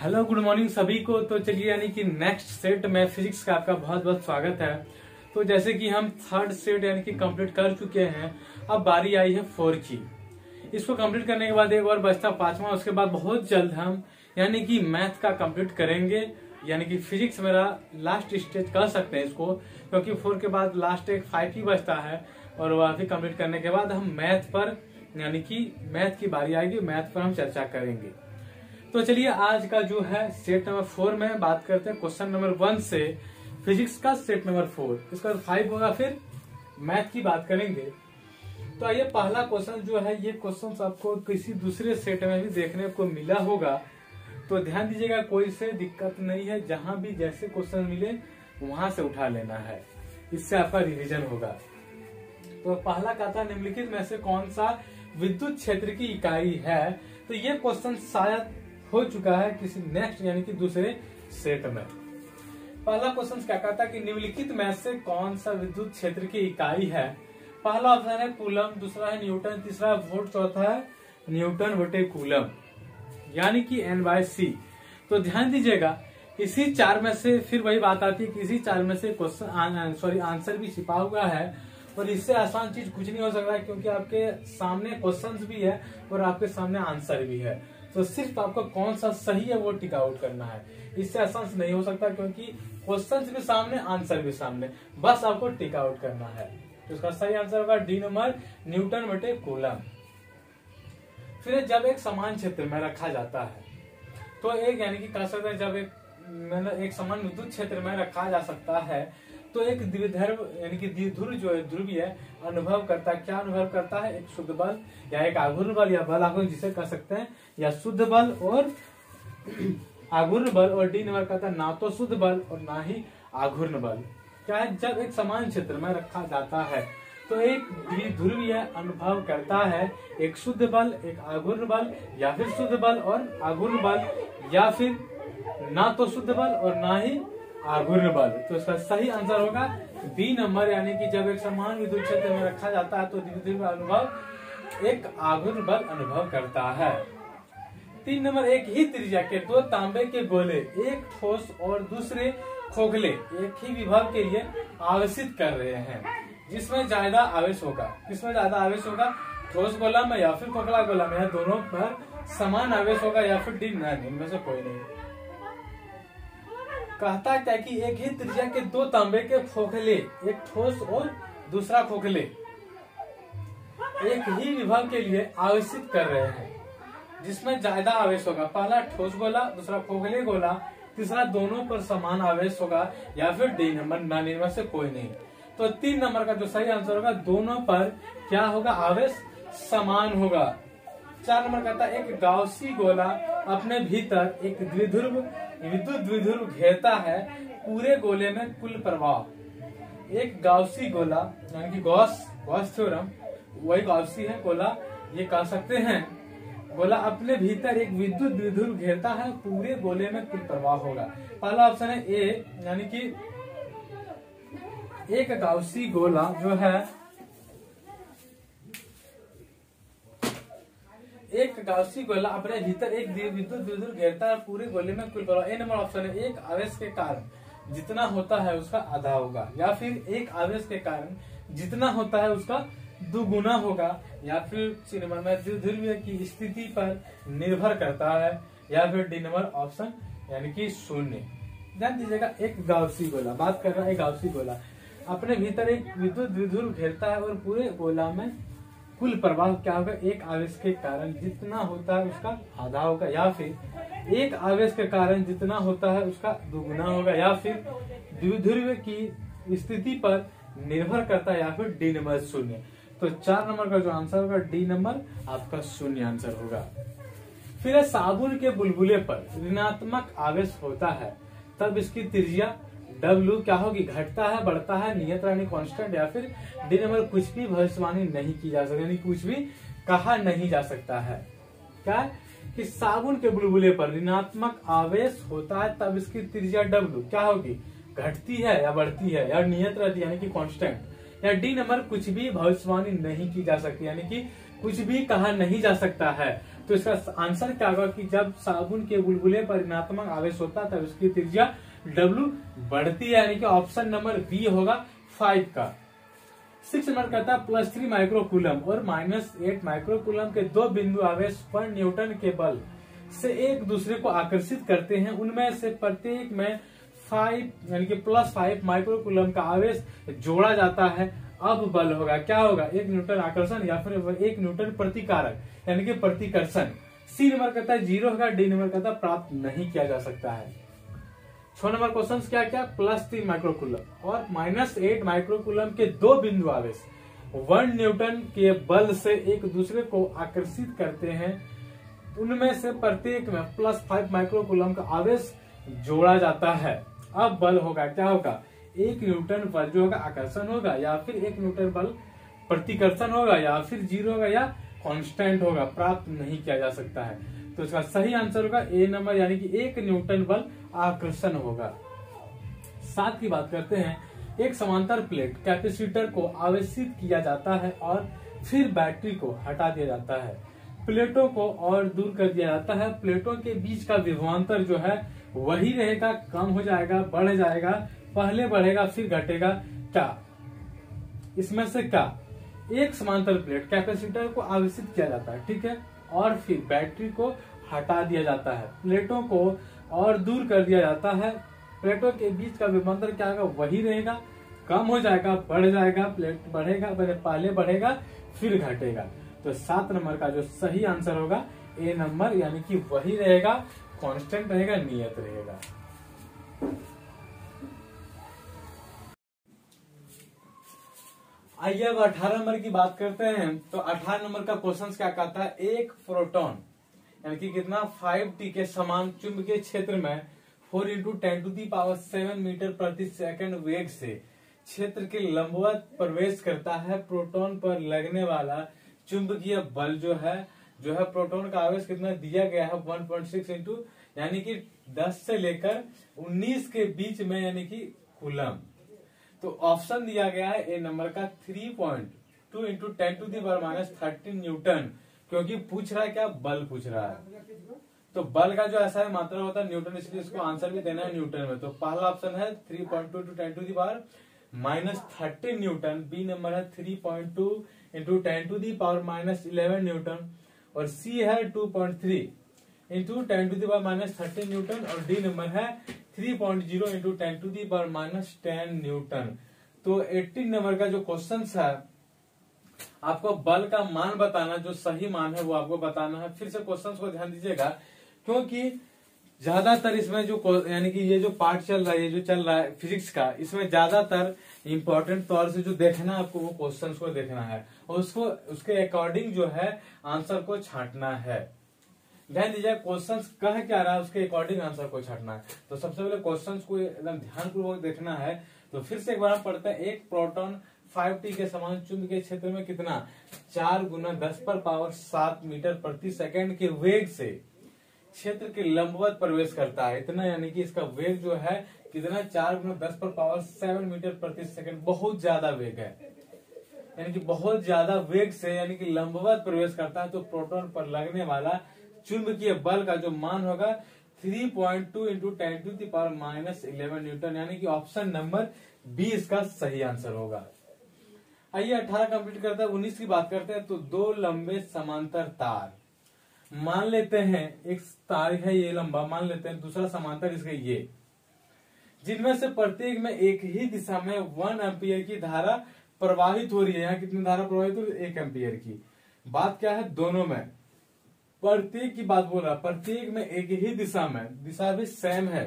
Hello good morning सभी को। तो चलिए यानी कि नेक्स्ट सेट में फिजिक्स का आपका बहुत बहुत स्वागत है। तो जैसे कि हम थर्ड सेट यानी कि कंप्लीट कर चुके हैं, अब बारी आई है 4 की। इसको कंप्लीट करने के बाद एक और बचता 5वां, उसके बाद बहुत जल्द हम यानी कि मैथ का कंप्लीट करेंगे। यानी कि फिजिक्स मेरा लास्ट स्टेज कह सकते हैं इसको, क्योंकि 4 के बाद लास्ट एक 5 ही बचता है और वह भी कंप्लीट करने के बाद हम मैथ पर यानी कि मैथ की बारी आएगी, मैथ पर हम चर्चा करेंगे। तो चलिए आज का जो है सेट नंबर 4 में बात करते हैं क्वेश्चन नंबर 1 से फिजिक्स का सेट नंबर 4, इसका 5 होगा, फिर मैथ की बात करेंगे। तो आइए पहला क्वेश्चन जो है, ये क्वेश्चन आपको किसी दूसरे सेट में भी देखने को मिला होगा, तो ध्यान दीजिएगा, कोई से दिक्कत नहीं है, जहां भी जैसे क्वेश्चन मिले वहां से उठा लेना है, इससे आपका रिवीजन होगा। तो पहला कहता निम्नलिखित में से कौन सा विद्युत क्षेत्र की इकाई है। तो ये क्वेश्चन शायद हो चुका है किसी नेक्स्ट यानी कि दूसरे सेट में। पहला क्वेश्चन क्या कहता है कि निम्नलिखित में से कौन सा विद्युत क्षेत्र की इकाई है। पहला ऑप्शन है कूलम, दूसरा है न्यूटन, तीसरा है वोल्ट, चौथा है न्यूटन बटे कूलम यानी कि N/C। तो ध्यान दीजिएगा, इसी 4 में से फिर वही बात आती है कि इसी 4 में से क्वेश्चन आंसर भी छिपा हुआ है, और इससे आसान चीज कुछ नहीं हो सकता है, क्योंकि आपके सामने क्वेश्चंस भी है और आपके सामने आंसर भी है। तो सिर्फ आपको कौन सा सही है वो टिक आउट करना है, इससे आसान से नहीं हो सकता, क्योंकि क्वेश्चंस भी सामने आंसर भी सामने, बस आपको टिक आउट करना है। तो इसका सही आंसर होगा डी नंबर, न्यूटन बटे कूलम। फिर जब एक समान क्षेत्र में रखा जाता है, तो एक यानी कि कह सकते हैं जब एक समान विद्युत क्षेत्र में रखा जा सकता है, तो एक द्विध्रुव यानी कि द्विध्रुव जो है ध्रुवीय अनुभव करता है। क्या अनुभव करता है? एक शुद्ध बल या एक आघूर्ण बल, या बल आघूर्ण जिसे कह सकते हैं, या शुद्ध बल और आघूर्ण बल। और डी नंबर कहता है ना तो शुद्ध बल और ना ही आघूर्ण बल। क्या है? जब एक समान क्षेत्र में रखा जाता है तो एक द्विध्रुवीय अनुभव करता है, एक शुद्ध बल, एक आघूर्ण बल, या फिर शुद्ध बल और आघूर्ण बल, या फिर ना तो शुद्ध बल और ना ही आघूर्ण बल। तो इसका सही आंसर होगा बी नंबर, यानी कि जब एक समान विद्युत क्षेत्र में रखा जाता है तो द्विध्रुवीय अनुभव एक आघूर्ण बल अनुभव करता है। 3 नंबर, एक ही त्रिज्या के 2 तांबे के गोले एक ठोस और दूसरे खोखले एक ही विभव के लिए आवेशित कर रहे हैं, जिसमें ज्यादा आवेश होगा। किसमें ज्यादा आवेश होगा? ठोस गोला में या फिर खोखला गोला में, या दोनों पर समान आवेश होगा, या फिर डी नहीं, इनमें से कोई नहीं। कहता क्या कि एक ही त्रिज्या के 2 तांबे के खोखले, एक ठोस और दूसरा खोखले, एक ही विभव के लिए आवेशित कर रहे हैं, जिसमें ज्यादा आवेश होगा। पहला ठोस गोला, दूसरा खोखले गोला, तीसरा दोनों पर समान आवेश होगा, या फिर डी नंबर, ना इनमें से कोई नहीं। तो 3 नंबर का जो सही आंसर होगा, दोनों पर क्या होगा? आवेश समान होगा। 4 नंबर कहता है एक गाउसी गोला अपने भीतर एक विद्युत द्विध्रुव घेरता है, पूरे गोले में कुल प्रवाह। एक गाउसी गोला यानी कि गॉस थ्योरम, वही गाउसी है गोला, ये कह सकते हैं गोला अपने भीतर एक विद्युत द्विध्रुव घेरता है, पूरे गोले में कुल प्रवाह होगा। पहला ऑप्शन है ए, यानी कि एक गाउसी गोला जो है, एक गाउसी गोला अपने भीतर एक विद्युत द्विध्रुव घेरता है, पूरे गोले में कुल प्रवाह। ए नंबर ऑप्शन है एक आवेश के कारण जितना होता है उसका आधा होगा, या फिर एक आवेश के कारण जितना होता है उसका दुगुना होगा, या फिर सी नंबर में द्विध्रुवीय की स्थिति पर निर्भर करता है, या फिर डी नंबर ऑप्शन यानी कि 0। ध्यान दीजिएगा, एक गाउसी गोला बात कर रहा है, एक गाउसी गोला अपने भीतर एक विद्युत द्विध्रुव घेरता है और पूरे गोला में कुल प्रवाह क्या होगा? एक आवेश के कारण जितना होता है उसका आधा होगा, या फिर एक आवेश के कारण जितना होता है उसका दुगुना होगा, या फिर द्विध्रुव की स्थिति पर निर्भर करता है, या फिर डी नंबर 0। तो 4 नंबर का जो आंसर होगा डी नंबर आपका 0 आंसर होगा। फिर साबुन के बुलबुले पर ऋणात्मक आवेश होता है, तब इसकी त्रिज्या W क्या होगी? घटता है, बढ़ता है, नियत यानी कांस्टेंट, या फिर डी नंबर कुछ भी भविष्यवाणी नहीं की जा सकती, यानी कुछ भी कहा नहीं जा सकता है। क्या है कि साबुन के बुलबुले पर ऋणात्मक आवेश होता है, तब इसकी त्रिज्या W क्या होगी? घटती है या बढ़ती है, या नियत रहती है यानी कि कांस्टेंट, या डी नंबर कुछ भी भविष्यवाणी नहीं की जा सकती, यानी कि कुछ भी कहा नहीं जा सकता है। तो तो इसका आंसर क्या होगा कि जब साबुन के बुलबुले पर ऋणात्मक आवेश होता है तब इसकी त्रिज्या W बढ़ती है, यानी कि ऑप्शन नंबर बी होगा 5 का। 6 नंबर कहता है +3 माइक्रोकूलम और -8 माइक्रोकूलम के दो बिंदु आवेश पर न्यूटन के बल से एक दूसरे को आकर्षित करते हैं। उनमें से प्रत्येक में 5 यानी कि +5 माइक्रोकूलम का आवेश जोड़ा जाता है। अब बल होगा क्या होगा, 1 न्यूटन आकर्षण या फिर 1 न्यूटन प्रतिकारक यानी कि प्रतिकर्षण। सी नंबर कहता है 0 होगा। डी नंबर कहता है प्राप्त नहीं किया जा सकता है। 6 नंबर क्वेश्चन क्या क्या, +3 माइक्रोकूलम और -8 माइक्रोकूलम के दो बिंदु आवेश 1 न्यूटन के बल से एक दूसरे को आकर्षित करते हैं। उनमें से प्रत्येक में +5 माइक्रोकूलम का आवेश जोड़ा जाता है। अब बल होगा क्या होगा, 1 न्यूटन बल जो होगा आकर्षण होगा या फिर 1 न्यूटन बल प्रतिकर्षण होगा या फिर 0 होगा या कांस्टेंट होगा, प्राप्त नहीं किया जा सकता है। तो इसका सही आंसर होगा ए नंबर, यानी कि 1 न्यूटन बल आकर्षण होगा। 7 की बात करते हैं। एक समांतर प्लेट कैपेसिटर को आवेशित किया जाता है और फिर बैटरी को हटा दिया जाता है। प्लेटों को और दूर कर दिया जाता है। प्लेटों के बीच का विभवांतर जो है वही रहेगा, कम हो जाएगा, बढ़ जाएगा, पहले बढ़ेगा फिर घटेगा। क्या इसमें से क्या, एक समांतर प्लेट कैपेसिटर को आवेशित किया जाता है, ठीक है, और फिर बैटरी को हटा दिया जाता है। प्लेटों को और दूर कर दिया जाता है। प्लेटों के बीच का विभवांतर क्या होगा, वही रहेगा, कम हो जाएगा, बढ़ जाएगा, प्लेट बढ़ेगा, पहले बढ़ेगा फिर घटेगा। तो 7 नंबर का जो सही आंसर होगा ए नंबर, यानी कि वही रहेगा, कांस्टेंट रहेगा, नियत रहेगा। आइए अब 18 नंबर की बात करते हैं। तो 18 नंबर का क्वेश्चन क्या कहता है, एक प्रोटॉन यानी कि कितना 5T के समान चुंबकीय क्षेत्र में 4 × 10⁷ मीटर प्रति सेकंड वेग से क्षेत्र के लंबवत प्रवेश करता है। प्रोटॉन पर लगने वाला चुंबकीय बल जो है प्रोटॉन का आवेश कितना दिया गया है 1.6 इंटू यानी कि 10 से लेकर 19 के बीच में, यानी कि कूलम। तो ऑप्शन दिया गया है ए नंबर का 3.2 × 10⁻³ न्यूटन, क्योंकि पूछ रहा है क्या, बल पूछ रहा है। तो बल का जो ऐसा मात्रा होता है न्यूटन, इसलिए इसको आंसर भी देना है न्यूटन में। तो पहला ऑप्शन है 3.2 × 10⁻³ न्यूटन। बी नंबर है 3.2 × 10⁻11 न्यूटन और सी है 2.3 × 10⁻³ न्यूटन और डी नंबर है 3.0 × 10⁻10 न्यूटन। तो 18 नंबर का जो क्वेश्चन है, आपको बल का मान बताना, जो सही मान है वो आपको बताना है। फिर से क्वेश्चन को ध्यान दीजिएगा, क्योंकि ज्यादातर इसमें जो यानी कि ये जो पार्ट चल रहा है, ये जो चल रहा है फिजिक्स का, इसमें ज्यादातर इंपॉर्टेंट तौर से जो देखना है आपको वो क्वेश्चंस को देखना है और उसके अकॉर्डिंग जो है आंसर को छांटना है। ध्यान दीजिए क्वेश्चंस कह क्या रहा है, उसके अकॉर्डिंग आंसर को छांटना है। तो सबसे पहले क्वेश्चंस को एकदम ध्यानपूर्वक देखना है। तो फिर से एक बार हम पढ़ते हैं। एक प्रोटॉन 5T के समान चुंबकीय क्षेत्र में कितना 4 × 10⁻7 मीटर प्रति सेकंड के वेग से क्षेत्र के लंबवत प्रवेश करता है। इतना यानी कि इसका वेग जो है कितना 4 × 10⁻7 मीटर प्रति सेकंड, बहुत ज्यादा वेग है, यानी कि बहुत ज्यादा वेग से यानी कि लंबवत प्रवेश करता है। तो प्रोटॉन पर लगने वाला चुंबकीय बल का जो मान होगा 3.2 × 10⁻11 न्यूटन, यानी कि ऑप्शन नंबर बी इसका सही आंसर होगा। आइए 18 कंप्लीट करते हैं। 19 की बात करते हैं। तो दो लंबे समांतर तार मान लेते हैं, एक तार है ये लंबा, मान लेते हैं दूसरा समांतर इसके ये, जिनमें से प्रत्येक में एक ही दिशा में 1 एम्पियर की धारा प्रवाहित हो रही है। यहाँ कितनी धारा प्रवाहित हो रही है, 1 एम्पियर की। बात क्या है, दोनों में प्रत्येक की बात बोल रहा, प्रत्येक में एक ही दिशा में, दिशा भी सेम है,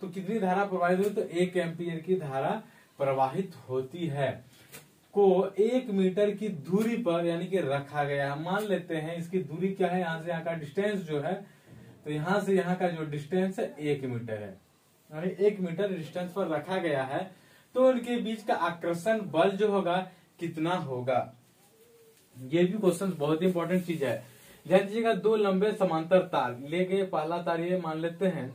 तो कितनी धारा प्रवाहित होती है, तो 1 एम्पियर की धारा प्रवाहित होती है। को 1 मीटर की दूरी पर यानी कि रखा गया है। मान लेते हैं इसकी दूरी क्या है, यहाँ से यहाँ का डिस्टेंस जो है, तो यहाँ से यहाँ का जो डिस्टेंस है 1 मीटर है, यानी 1 मीटर डिस्टेंस पर रखा गया है। तो उनके बीच का आकर्षण बल जो होगा कितना होगा, ये भी क्वेश्चन बहुत ही इंपॉर्टेंट चीज है। ध्यान दीजिएगा, दो लंबे समांतर तार ले गए, पहला तार ये मान लेते हैं,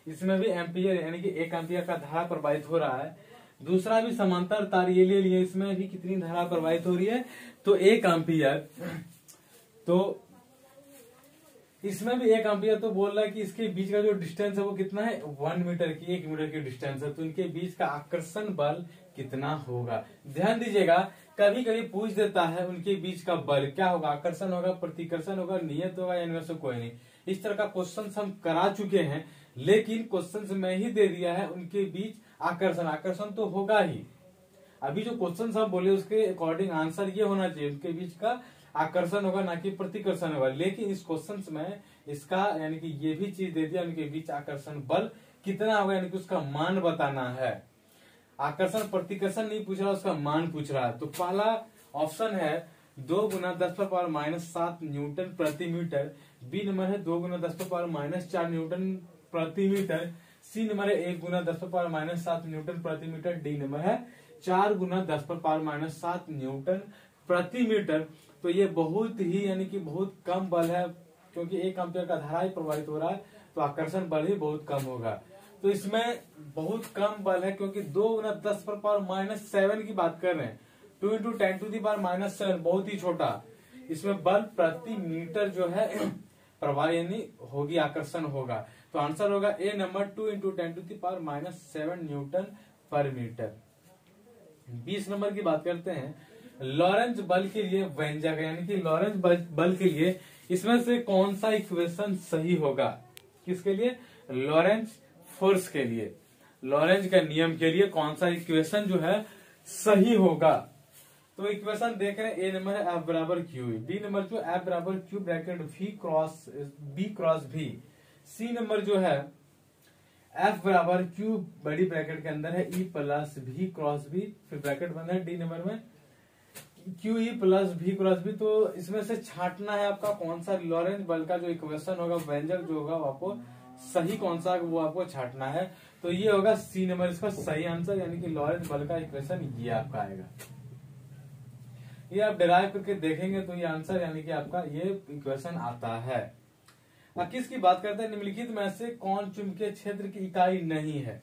इसमें भी एम्पियर यानी कि 1 एम्पियर का धारा प्रवाहित हो रहा है। दूसरा भी समांतर तार ये ले लिए, इसमें भी कितनी धारा प्रवाहित हो रही है, तो 1 एम्पियर। तो इसमें भी 1 एम्पियर तो बोल रहा है कि इसके बीच का जो डिस्टेंस है वो कितना है 1 मीटर की 1 मीटर की डिस्टेंस है, तो इनके बीच का आकर्षण बल कितना होगा। ध्यान दीजिएगा, कभी कभी पूछ देता है उनके बीच का बल क्या होगा, आकर्षण होगा, प्रतिकर्षण होगा, नियत होगा, इनमें से कोई नहीं। इस तरह का क्वेश्चन हम करा चुके हैं, लेकिन क्वेश्चन में ही दे दिया है उनके बीच आकर्षण, आकर्षण तो होगा ही। अभी जो क्वेश्चन हम बोले उसके अकॉर्डिंग आंसर ये होना चाहिए उनके बीच का आकर्षण होगा ना कि प्रतिकर्षण होगा, लेकिन इस क्वेश्चन में इसका यानी कि ये भी चीज दे दिया उनके बीच आकर्षण बल कितना होगा, यानी कि उसका मान बताना है। आकर्षण प्रतिकर्षण नहीं पूछ रहा, उसका मान पूछ रहा है। तो पहला ऑप्शन है 2 गुना 10⁻⁷ न्यूटन प्रति मीटर, बी नंबर है 2 गुना 10⁻⁴ न्यूटन प्रति मीटर, सी नंबर है 1 गुना 10⁻⁷ न्यूटन प्रति मीटर, डी नंबर है 4 गुना 10⁻⁷ न्यूटन प्रति मीटर। तो ये बहुत ही यानी कि बहुत कम बल है, क्योंकि 1 एम्पियर का धारा ही प्रवाहित हो रहा है, तो आकर्षण बल ही बहुत कम होगा। तो इसमें बहुत कम बल है, क्योंकि 2 गुना 10⁻⁷ की बात कर रहे हैं, 2 इंटू 10⁻⁷ बहुत ही छोटा। इसमें बल प्रति मीटर जो है प्रवाह यानी होगी, आकर्षण होगा। तो आंसर होगा ए नंबर 2 इंटू 10⁻⁷ न्यूटन पर मीटर। 20 नंबर की बात करते हैं, लॉरेंज बल के लिए व्यंजक यानी कि लॉरेंज बल के लिए इसमें से कौन सा इक्वेशन सही होगा। किसके लिए, लॉरेंज फोर्स के लिए, लॉरेंज का नियम के लिए कौन सा इक्वेशन जो है सही होगा। तो इक्वेशन देख रहे हैं, ए नंबर है F बराबर क्यू, बी नंबर जो F बराबर क्यू ब्रैकेट बी क्रॉस भी, सी नंबर जो है F बराबर क्यू बड़ी ब्रैकेट के अंदर है E प्लस भी क्रॉस भी, फिर ब्रैकेट बंद है, डी नंबर में क्यू ई प्लस भी क्रॉस भी। तो इसमें से छांटना है आपका कौन सा लॉरेंज बल का जो इक्वेशन होगा, व्यंजक जो होगा वो आपको सही कौन सा वो आपको छांटना है। तो ये होगा सी नंबर इसका सही आंसर, यानी कि लॉरेंज बल का इक्वेशन ये आपका आएगा। ये आप डिराइव करके देखेंगे तो ये आंसर यानी कि आपका ये इक्वेशन आता है। अब किसकी बात करते हैं, निम्नलिखित में से कौन चुंबकीय क्षेत्र की इकाई नहीं है।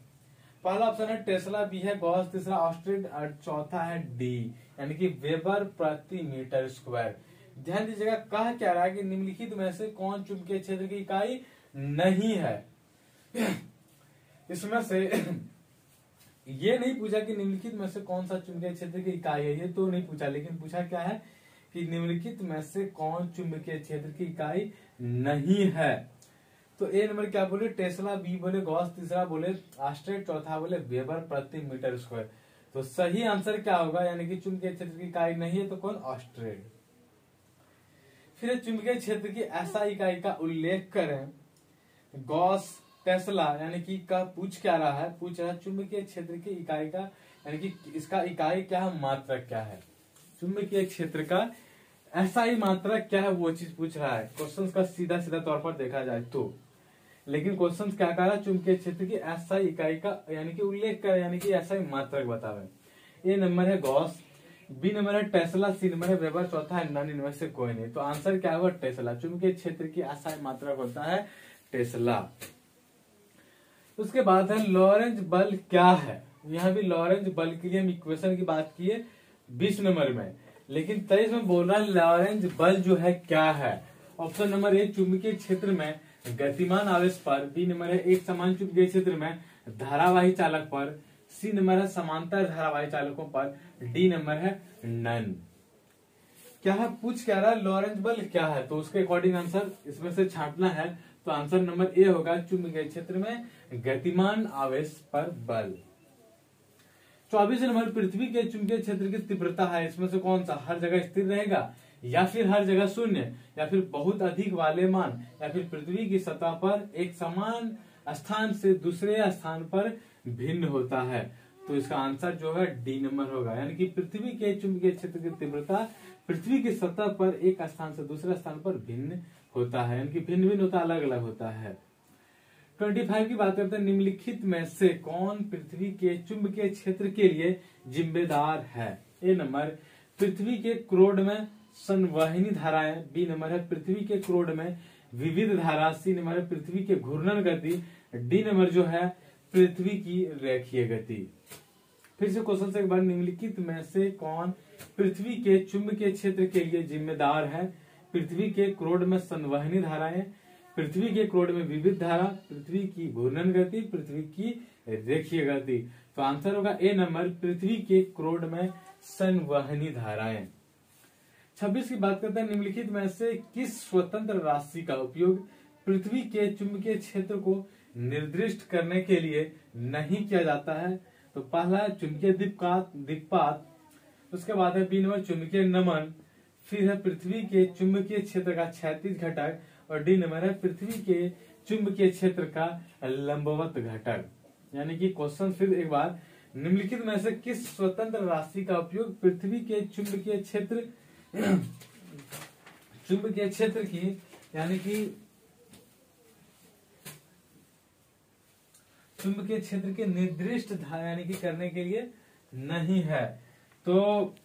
पहला ऑप्शन है टेस्ला, बी है गॉस, तीसरा ऑस्ट्रिन और चौथा है डी यानी कि वेबर प्रति मीटर स्क्वायर। ध्यान दीजिएगा, कहा क्या रहा है कि निम्नलिखित में से कौन चुंबकीय क्षेत्र की इकाई नहीं है। इसमें से ये नहीं पूछा कि निम्नलिखित में से कौन सा चुंबकीय क्षेत्र की इकाई है, ये तो नहीं पूछा, लेकिन पूछा क्या है कि निम्नलिखित में से कौन चुंबकीय क्षेत्र की इकाई नहीं है। तो ए नंबर क्या बोले, टेस्ला, बी बोले गॉस, तीसरा बोले ऑस्ट्रिन, चौथा बोले वेबर प्रति मीटर स्क्वायर। तो सही आंसर क्या होगा, यानी कि चुंबकीय क्षेत्र की इकाई नहीं है तो कौन, ऑस्ट्रिन। फिर चुंबकीय क्षेत्र की ऐसा इकाई का उल्लेख करें, गॉस, टेस्ला यानी कि का पूछ क्या रहा है, पूछ रहा है चुंबकीय क्षेत्र की इकाई का यानी कि इसका इकाई क्या है, मात्रक क्या है। चुंबकीय क्षेत्र का ऐसा ही मात्रक क्या है वो चीज पूछ रहा है। क्वेश्चन का सीधा सीधा तौर पर देखा जाए तो, लेकिन क्वेश्चन क्या कह रहा है, चुंबकीय क्षेत्र की ऐसा इकाई का यानी कि उल्लेख कर यानी कि ऐसा ही मात्रक बतावे। ए नंबर है गॉस, बी नंबर है टेस्ला, सी नंबर है वेबर, चौथा है नन, इनमें से कोई नहीं। तो आंसर क्या होगा, टेस्ला। चुंबकीय क्षेत्र की ऐसा ही मात्रक होता है टेस्ला। उसके बाद है लॉरेंज बल क्या है। यहाँ भी लॉरेंज बल के लिए हम इक्वेशन की बात किए 20 नंबर में, लेकिन 23 में बोल रहा है लॉरेंज बल जो है क्या है। ऑप्शन नंबर ए, चुंबकीय क्षेत्र में गतिमान आवेश पर, बी नंबर है एक समान चुंबकीय क्षेत्र में धारावाही चालक पर, सी नंबर है समांतर धारावाही चालकों पर, डी नंबर है नन। क्या है, पूछ क्या रहा है, लॉरेंज बल क्या है, तो उसके अकॉर्डिंग आंसर इसमें से छांटना है। तो आंसर नंबर ए होगा, चुंबकीय क्षेत्र में गतिमान आवेश पर बल। 24 नंबर, पृथ्वी के चुंबकीय क्षेत्र की तीव्रता है, इसमें से कौन सा, हर जगह स्थिर रहेगा या फिर हर जगह शून्य या फिर बहुत अधिक वाले मान या फिर पृथ्वी की सतह पर एक समान स्थान से दूसरे स्थान पर भिन्न होता है। तो इसका आंसर जो है डी नंबर होगा, यानी कि पृथ्वी के चुंबकीय क्षेत्र की तीव्रता पृथ्वी की सतह पर एक स्थान से दूसरे स्थान पर भिन्न होता है, यानी कि भिन्न भिन्न होता, अलग अलग होता है। 25 की बात करते हैं, निम्नलिखित में से कौन पृथ्वी के चुंबकीय क्षेत्र के लिए जिम्मेदार है। ए नंबर, पृथ्वी के क्रोड में संवहनी धाराएं, बी नंबर है पृथ्वी के क्रोड में विविध धारा, सी नंबर है पृथ्वी के घूर्णन गति, डी नंबर जो है पृथ्वी की रेखीय गति। फिर से क्वेश्चन से एक बार, निम्नलिखित में से कौन पृथ्वी के चुंबकीय क्षेत्र के लिए जिम्मेदार है। पृथ्वी के क्रोड में संवहनी धाराएं, पृथ्वी के क्रोड में विविध धारा, पृथ्वी की घूर्णन गति, पृथ्वी की रेखीय गति। तो आंसर होगा ए नंबर, पृथ्वी के क्रोड में संवहनी धाराएं। 26 की बात करते हैं, निम्नलिखित में से किस स्वतंत्र राशि का उपयोग पृथ्वी के चुंबकीय क्षेत्र को निर्दिष्ट करने के लिए नहीं किया जाता है? तो पहला है चुंबकीय दिक्पात, उसके बाद है बी नंबर चुंबकीय नमन, फिर है पृथ्वी के चुंबकीय क्षेत्र का क्षैतिज घटक, और डी नंबर है पृथ्वी के चुंबकीय क्षेत्र का लंबवत घटक। यानी कि क्वेश्चन फिर एक बार, निम्नलिखित में से किस स्वतंत्र राशि का उपयोग पृथ्वी के चुंबकीय क्षेत्र की यानी कि चुंबकीय क्षेत्र के निर्दिष्ट यानी कि करने के लिए नहीं है? तो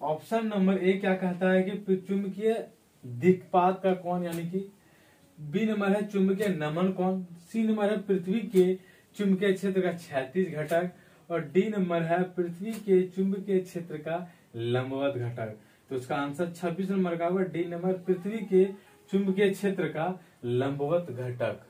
ऑप्शन नंबर ए क्या कहता है कि चुंबकीय दिक्पात का कौन, यानी कि बी नंबर है चुंबकीय नमन कौन, सी नंबर है पृथ्वी के चुंबकीय क्षेत्र का क्षैतिज घटक, और डी नंबर है पृथ्वी के चुंबकीय क्षेत्र का लंबवत घटक। तो इसका आंसर 26 नंबर का होगा डी नंबर, पृथ्वी के चुंबकीय क्षेत्र का लंबवत घटक।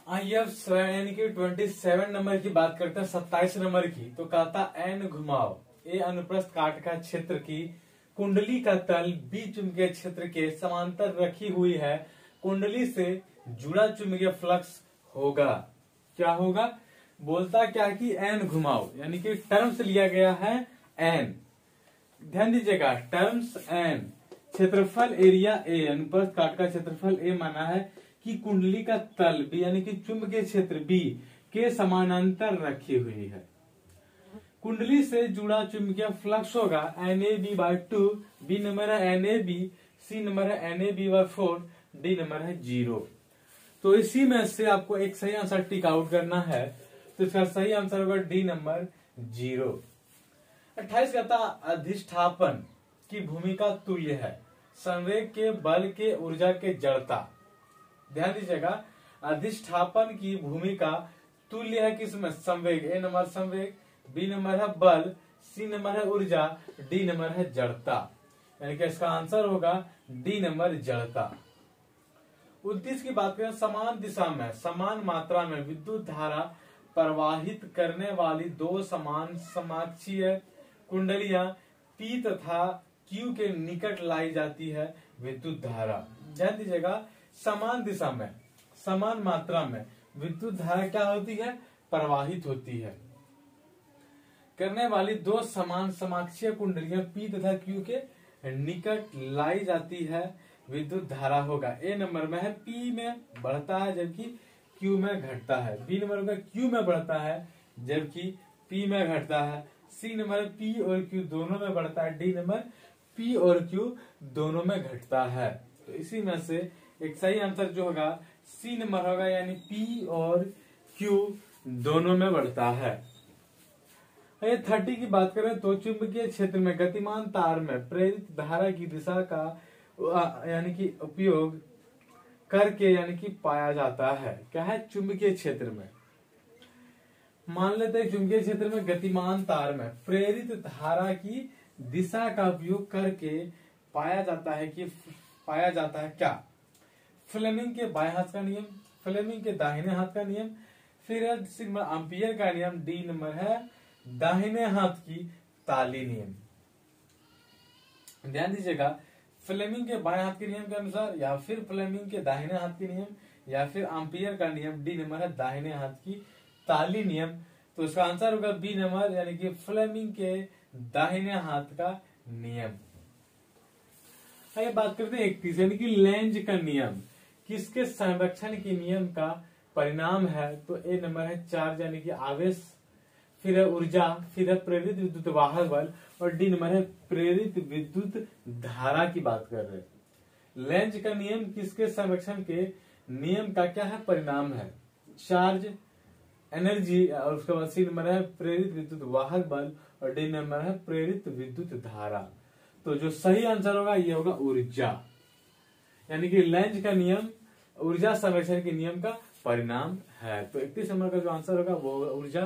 आइए अब यानी कि 27 नंबर की बात करते हैं, 27 नंबर की। तो कहता एन घुमाव, ए अनुप्रस्थ काट का क्षेत्र की कुंडली का तल बी चुंबकीय क्षेत्र के समांतर रखी हुई है, कुंडली से जुड़ा चुंबकीय फ्लक्स होगा। क्या होगा? बोलता क्या कि एन घुमाव, यानी कि टर्म्स लिया गया है एन, ध्यान दीजिएगा, टर्म्स एन, क्षेत्रफल एरिया ए, अनुप्रस्थ काट का क्षेत्रफल ए माना है कि कुंडली का तल बी यानी कि चुंबकीय क्षेत्र बी के समानांतर रखी हुई है, कुंडली से जुड़ा चुंबकीय फ्लक्स होगा NAB/2, बी नंबर है NAB, सी नंबर है NAB/4, डी नंबर है 0। तो इसी में से आपको एक सही आंसर टिक आउट करना है, तो इसका सही आंसर होगा डी नंबर 0। 28 कहता अधिष्ठापन की भूमिका तुल्य है संवेग के, बल के, ऊर्जा के, जड़ता। ध्यान दीजिएगा, अधिष्ठापन की भूमिका तुल्य है किसमें? संवेग, ए नंबर संवेग, बी नंबर है बल, सी नंबर है ऊर्जा, डी नंबर है जड़ता। यानी कि इसका आंसर होगा डी नंबर जड़ता। 29 की बात करें, समान दिशा में समान मात्रा में विद्युत धारा प्रवाहित करने वाली दो समान समाक्षीय कुंडलियां P तथा Q के निकट लाई जाती है विद्युत धारा। ध्यान दीजिएगा, समान दिशा में समान मात्रा में विद्युत धारा क्या होती है? प्रवाहित होती है करने वाली दो समान समाक्षीय कुंडलियां P तथा Q के निकट लाई जाती है विद्युत धारा होगा। ए नंबर में है P में बढ़ता है जबकि Q में घटता है, बी नंबर में Q में बढ़ता है जबकि P में घटता है, सी नंबर P और Q दोनों में बढ़ता है, डी नंबर P और Q दोनों में घटता है। तो इसी में से एक सही आंसर जो होगा सी नंबर होगा, यानी P और Q दोनों में बढ़ता है। 30 की बात करें तो चुंबकीय क्षेत्र में गतिमान तार में प्रेरित धारा की दिशा का यानी कि उपयोग करके यानी कि पाया जाता है। क्या है? चुंबकीय क्षेत्र में मान लेते हैं चुंबकीय क्षेत्र में गतिमान तार में प्रेरित धारा की दिशा का उपयोग करके पाया जाता है क्या? फ्लेमिंग के बाएं हाथ का नियम, फ्लेमिंग के दाहिने हाथ का नियम, फिर है सिग्मा एम्पियर का नियम, डी नंबर है दाहिने हाथ की ताली नियम। ध्यान दीजिएगा, फ्लेमिंग के बाएं हाथ के नियम के अनुसार, या फिर फ्लेमिंग के दाहिने हाथ के नियम, या फिर एम्पियर का नियम, डी नंबर है दाहिने हाथ की ताली नियम। तो इसका आंसर होगा बी नंबर, यानी कि फ्लेमिंग के दाहिने हाथ का नियम। आइए बात करते हैं 31, यानी कि लेंज का नियम किसके संरक्षण के नियम का परिणाम है? तो ए नंबर है चार्ज यानी कि आवेश, फिर है ऊर्जा, फिर है प्रेरित विद्युत वाहक बल, और डी नंबर है प्रेरित विद्युत धारा की बात कर रहे हैं। लेंज का नियम किसके संरक्षण के नियम का क्या है? परिणाम है। चार्ज, एनर्जी, और उसके बाद सी नंबर है प्रेरित विद्युत वाहक बल, और डी नंबर है प्रेरित विद्युत धारा। तो जो सही आंसर होगा ये होगा ऊर्जा, यानी कि लेंज का नियम ऊर्जा संरक्षण के नियम का परिणाम है। तो 31 नंबर का जो आंसर होगा वो होगा ऊर्जा।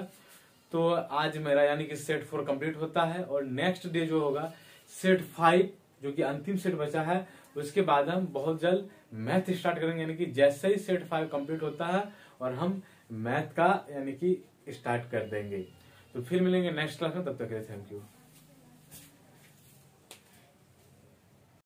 तो आज मेरा यानी कि सेट 4 कंप्लीट होता है, और नेक्स्ट डे जो होगा सेट 5 जो कि अंतिम सेट बचा है। उसके बाद हम बहुत जल्द मैथ स्टार्ट करेंगे, यानी कि जैसे ही सेट 5 कंप्लीट होता है और हम मैथ का यानी कि स्टार्ट कर देंगे। तो फिर मिलेंगे नेक्स्ट क्लास में, तब तक के लिए थैंक यू।